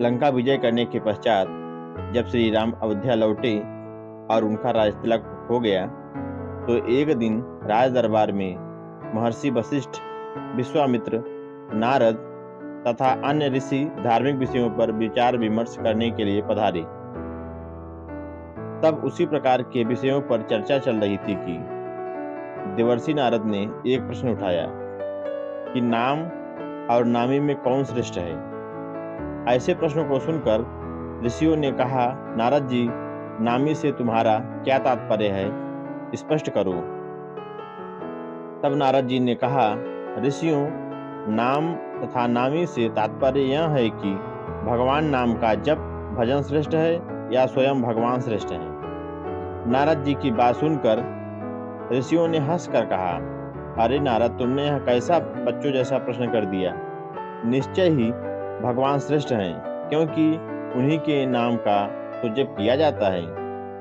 लंका विजय करने के पश्चात जब श्री राम अयोध्या लौटे और उनका राज तिलक हो गया, तो एक दिन राज दरबार में महर्षि वशिष्ठ, विश्वामित्र, नारद तथा अन्य ऋषि धार्मिक विषयों पर विचार विमर्श करने के लिए पधारे। तब उसी प्रकार के विषयों पर चर्चा चल रही थी कि देवर्षि नारद ने एक प्रश्न उठाया कि नाम और नामी में कौन श्रेष्ठ है। ऐसे प्रश्नों को सुनकर ऋषियों ने कहा, नारद जी, नामी से तुम्हारा क्या तात्पर्य है, स्पष्ट करो। तब नारद जी ने कहा, ऋषियों, नाम तथा नामी से तात्पर्य यह है कि भगवान नाम का जप भजन श्रेष्ठ है या स्वयं भगवान श्रेष्ठ है। नारद जी की बात सुनकर ऋषियों ने हंसकर कहा, अरे नारद, तुमने यह कैसा बच्चों जैसा प्रश्न कर दिया। निश्चय ही भगवान श्रेष्ठ हैं, क्योंकि उन्हीं के नाम का तो जप किया जाता है।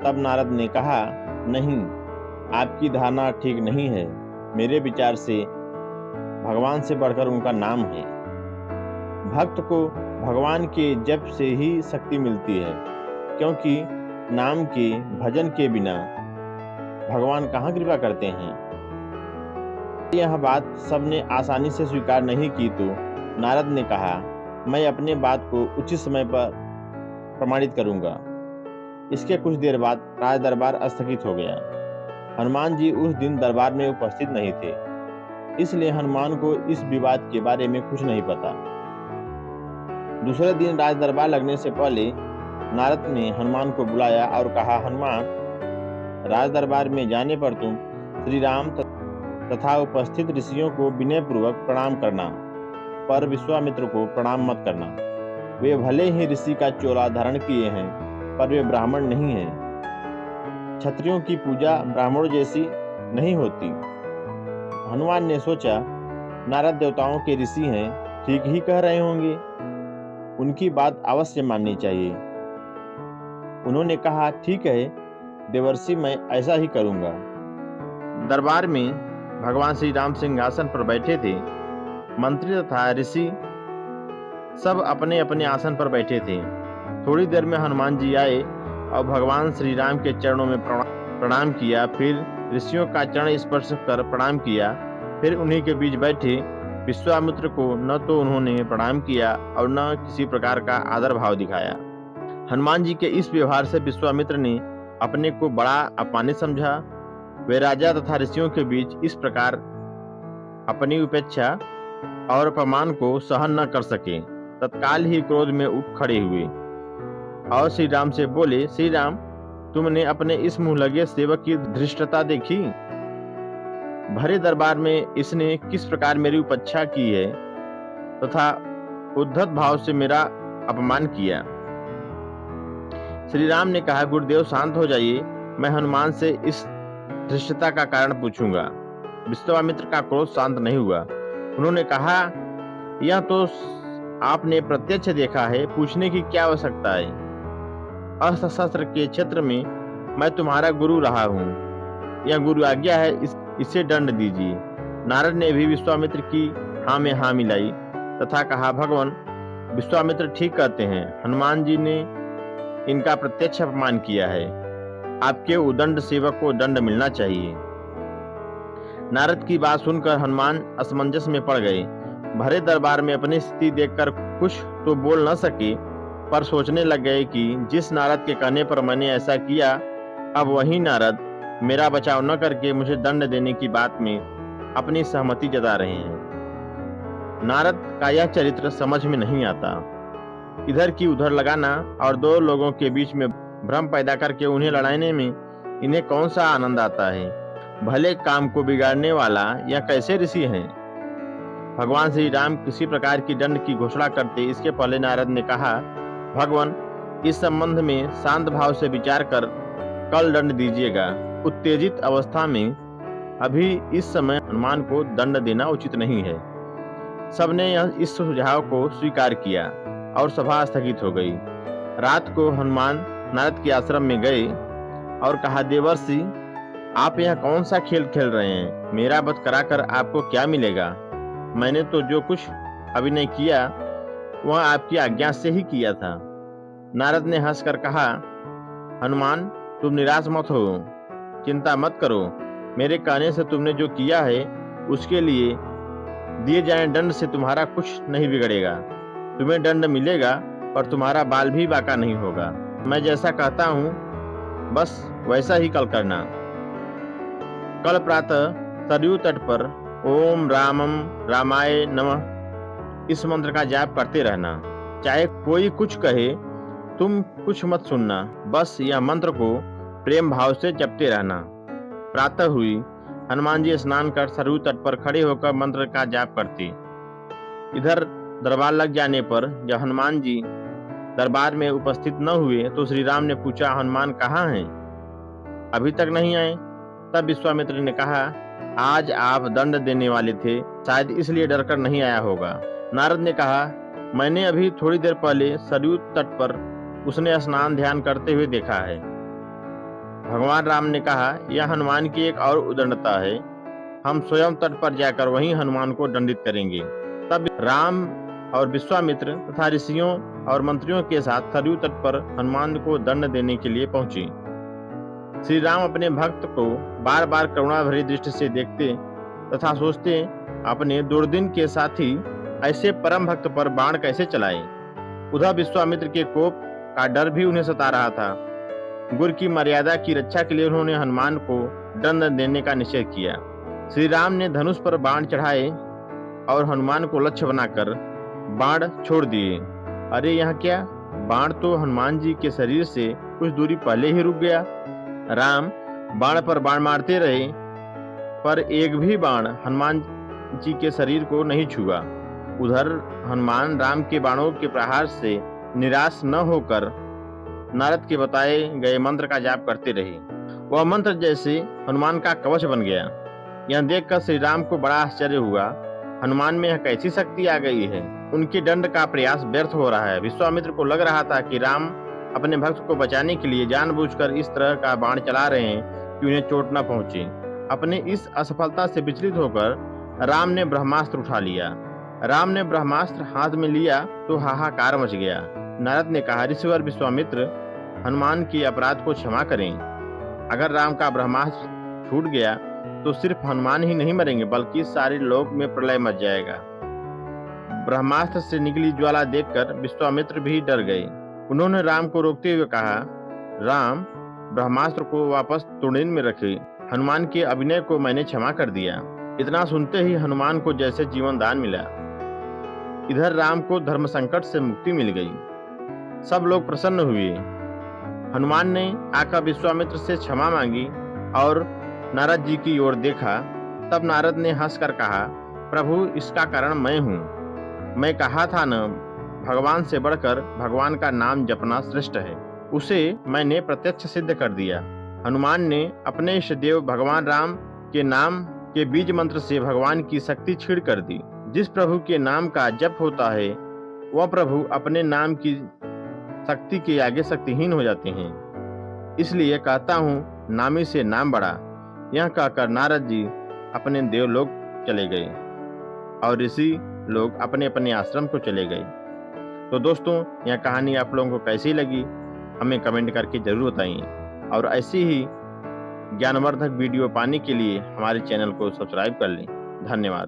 तब नारद ने कहा, नहीं, आपकी धारणा ठीक नहीं है। मेरे विचार से भगवान से बढ़कर उनका नाम है। भक्त को भगवान के जप से ही शक्ति मिलती है, क्योंकि नाम के भजन के बिना भगवान कहाँ कृपा करते हैं। यह बात सबने आसानी से स्वीकार नहीं की तो नारद ने कहा, मैं अपने बात को उचित समय पर प्रमाणित करूंगा। इसके कुछ देर बाद राज दरबार स्थगित हो गया। हनुमान जी उस दिन दरबार में उपस्थित नहीं थे, इसलिए हनुमान को इस विवाद के बारे में कुछ नहीं पता। दूसरे दिन राज दरबार लगने से पहले नारद ने हनुमान को बुलाया और कहा, हनुमान, राज दरबार में जाने पर तुम श्री राम तथा उपस्थित ऋषियों को विनयपूर्वक प्रणाम करना, पर विश्वामित्र को प्रणाम मत करना। वे भले ही ऋषि का चोला धारण किए हैं, पर वे ब्राह्मण नहीं हैं। क्षत्रियों की पूजा ब्राह्मणों जैसी नहीं होती। हनुमान ने सोचा, नारद देवताओं के ऋषि हैं, ठीक ही कह रहे होंगे, उनकी बात अवश्य माननी चाहिए। उन्होंने कहा, ठीक है देवर्षि, मैं ऐसा ही करूंगा। दरबार में भगवान श्री राम सिंहासन पर बैठे थे। मंत्री तथा ऋषि सब अपने अपने आसन पर बैठे थे। थोड़ी देर में हनुमान जी आए और भगवान श्री राम के चरणों में प्रणाम किया, फिर ऋषियों का चरण स्पर्श कर प्रणाम किया, फिर उन्हीं के बीच बैठे विश्वामित्र को न तो उन्होंने प्रणाम किया और न किसी प्रकार का आदर भाव दिखाया। हनुमान जी के इस व्यवहार से विश्वामित्र ने अपने को बड़ा अपमानित समझा। वे राजा तथा ऋषियों के बीच इस प्रकार अपनी उपेक्षा और अपमान को सहन न कर सके। तत्काल ही क्रोध में उठ खड़े हुए और श्री राम से बोले, श्री राम, तुमने अपने इस मुंह लगे सेवक की धृष्टता देखी। भरे दरबार में इसने किस प्रकार मेरी उपेक्षा की है तथा उद्धत भाव से मेरा अपमान किया। श्री राम ने कहा, गुरुदेव शांत हो जाइए, मैं हनुमान से इस धृष्टता का कारण पूछूंगा। विश्वामित्र का क्रोध शांत नहीं हुआ। उन्होंने कहा, यह तो आपने प्रत्यक्ष देखा है, पूछने की क्या आवश्यकता है। अस्त्र शस्त्र के क्षेत्र में मैं तुम्हारा गुरु रहा हूँ, यह गुरु आज्ञा है, इसे दंड दीजिए। नारद ने भी विश्वामित्र की हाँ में हाँ मिलाई तथा कहा, भगवान विश्वामित्र ठीक कहते हैं, हनुमान जी ने इनका प्रत्यक्ष अपमान किया है, आपके उदंड सेवक को दंड मिलना चाहिए। नारद की बात सुनकर हनुमान असमंजस में पड़ गए। भरे दरबार में अपनी स्थिति देखकर कुछ तो बोल न सके, पर सोचने लग गए कि जिस नारद के कहने पर मैंने ऐसा किया, अब वही नारद मेरा बचाव न करके मुझे दंड देने की बात में अपनी सहमति जता रहे हैं। नारद का यह चरित्र समझ में नहीं आता। इधर की उधर लगाना और दो लोगों के बीच में भ्रम पैदा करके उन्हें लड़ाने में इन्हें कौन सा आनंद आता है। भले काम को बिगाड़ने वाला यह कैसे ऋषि हैं। भगवान श्री राम किसी प्रकार की दंड की घोषणा करते इसके पहले नारद ने कहा, भगवान इस संबंध में शांत भाव से विचार कर कल दंड दीजिएगा। उत्तेजित अवस्था में अभी इस समय हनुमान को दंड देना उचित नहीं है। सबने इस सुझाव को स्वीकार किया और सभा स्थगित हो गई। रात को हनुमान नारद के आश्रम में गए और कहा, देवर्षि आप यह कौन सा खेल खेल रहे हैं? मेरा वध कराकर आपको क्या मिलेगा? मैंने तो जो कुछ अभिनय किया वह आपकी आज्ञा से ही किया था। नारद ने हंसकर कहा, हनुमान, तुम निराश मत हो, चिंता मत करो। मेरे कहने से तुमने जो किया है उसके लिए दिए जाए दंड से तुम्हारा कुछ नहीं बिगड़ेगा। तुम्हें दंड मिलेगा और तुम्हारा बाल भी बांका नहीं होगा। मैं जैसा कहता हूँ बस वैसा ही कल करना। कल प्रातः सरयू तट पर ओम रामम रामाय नमः इस मंत्र का जाप करते रहना। चाहे कोई कुछ कहे, तुम कुछ मत सुनना, बस यह मंत्र को प्रेम भाव से जपते रहना। प्रातः हुई, हनुमान जी स्नान कर सरयू तट पर खड़े होकर मंत्र का जाप करते। इधर दरबार लग जाने पर जब हनुमान जी दरबार में उपस्थित न हुए तो श्री राम ने पूछा, हनुमान कहाँ हैं? अभी तक नहीं आए? तब विश्वामित्र ने कहा, आज आप दंड देने वाले थे, शायद इसलिए डरकर नहीं आया होगा। नारद ने कहा, मैंने अभी थोड़ी देर पहले सरयू तट पर उसने स्नान ध्यान करते हुए देखा है। भगवान राम ने कहा, यह हनुमान की एक और उदंडता है, हम स्वयं तट पर जाकर वहीं हनुमान को दंडित करेंगे। तब राम और विश्वामित्र तथा ऋषियों और मंत्रियों के साथ सरयू तट पर हनुमान को दंड देने के लिए पहुंचे। श्री राम अपने भक्त को बार बार करुणा भरी दृष्टि से देखते तथा सोचते, अपने दुर्दिन के साथी ऐसे परम भक्त पर बाण कैसे चलाए। उधर विश्वामित्र के कोप का डर भी उन्हें सता रहा था। गुरु की मर्यादा की रक्षा के लिए उन्होंने हनुमान को दंड देने का निश्चय किया। श्री राम ने धनुष पर बाण चढ़ाए और हनुमान को लक्ष्य बनाकर बाण छोड़ दिए। अरे यह क्या, बाण तो हनुमान जी के शरीर से कुछ दूरी पहले ही रुक गया। राम बाण पर बाण मारते रहे पर एक भी बाण हनुमान जी के शरीर को नहीं छुआ। उधर हनुमान राम के बाणों के प्रहार से निराश न होकर नारद के बताए गए मंत्र का जाप करते रहे। वह मंत्र जैसे हनुमान का कवच बन गया। यह देखकर श्री राम को बड़ा आश्चर्य हुआ। हनुमान में यह कैसी शक्ति आ गई है? उनके दंड का प्रयास व्यर्थ हो रहा है। विश्वामित्र को लग रहा था कि राम अपने भक्त को बचाने के लिए जानबूझकर इस तरह का बाण चला रहे हैं कि उन्हें चोट न पहुंचे। अपने इस असफलता से विचलित होकर राम ने ब्रह्मास्त्र उठा लिया। राम ने ब्रह्मास्त्र हाथ में लिया तो हाहाकार मच गया। नारद ने कहा, ऋषिवर विश्वामित्र, हनुमान के अपराध को क्षमा करें। अगर राम का ब्रह्मास्त्र छूट गया तो सिर्फ हनुमान ही नहीं मरेंगे बल्कि सारे लोक में प्रलय मच जाएगा। ब्रह्मास्त्र से निकली ज्वाला देखकर विश्वामित्र भी डर गए। उन्होंने राम को रोकते हुए कहा, राम, ब्रह्मास्त्र को वापस तुड़ीन में रखे। हनुमान के अभिनय को मैंने क्षमा कर दिया। इतना सुनते ही हनुमान को जैसे जीवन दान मिला। इधर राम को धर्म संकट से मुक्ति मिल गई। सब लोग प्रसन्न हुए। हनुमान ने आकर विश्वामित्र से क्षमा मांगी और नारद जी की ओर देखा। तब नारद ने हंसकर कहा, प्रभु, इसका कारण मैं हूँ। मैं कहा था न, भगवान से बढ़कर भगवान का नाम जपना श्रेष्ठ है। उसे मैंने प्रत्यक्ष सिद्ध कर दिया। हनुमान ने अपने इष्ट देव भगवान राम के नाम के बीज मंत्र से भगवान की शक्ति छीड़ कर दी। जिस प्रभु के नाम का जप होता है वह प्रभु अपने नाम की शक्ति के आगे शक्तिहीन हो जाते हैं। इसलिए कहता हूँ, नामी से नाम बढ़ा। यह कहकर नारद जी अपने देवलोक चले गए और ऋषि लोग अपने अपने आश्रम को चले गए। तो दोस्तों, यह कहानी आप लोगों को कैसी लगी हमें कमेंट करके जरूर बताइए और ऐसी ही ज्ञानवर्धक वीडियो पाने के लिए हमारे चैनल को सब्सक्राइब कर लें। धन्यवाद।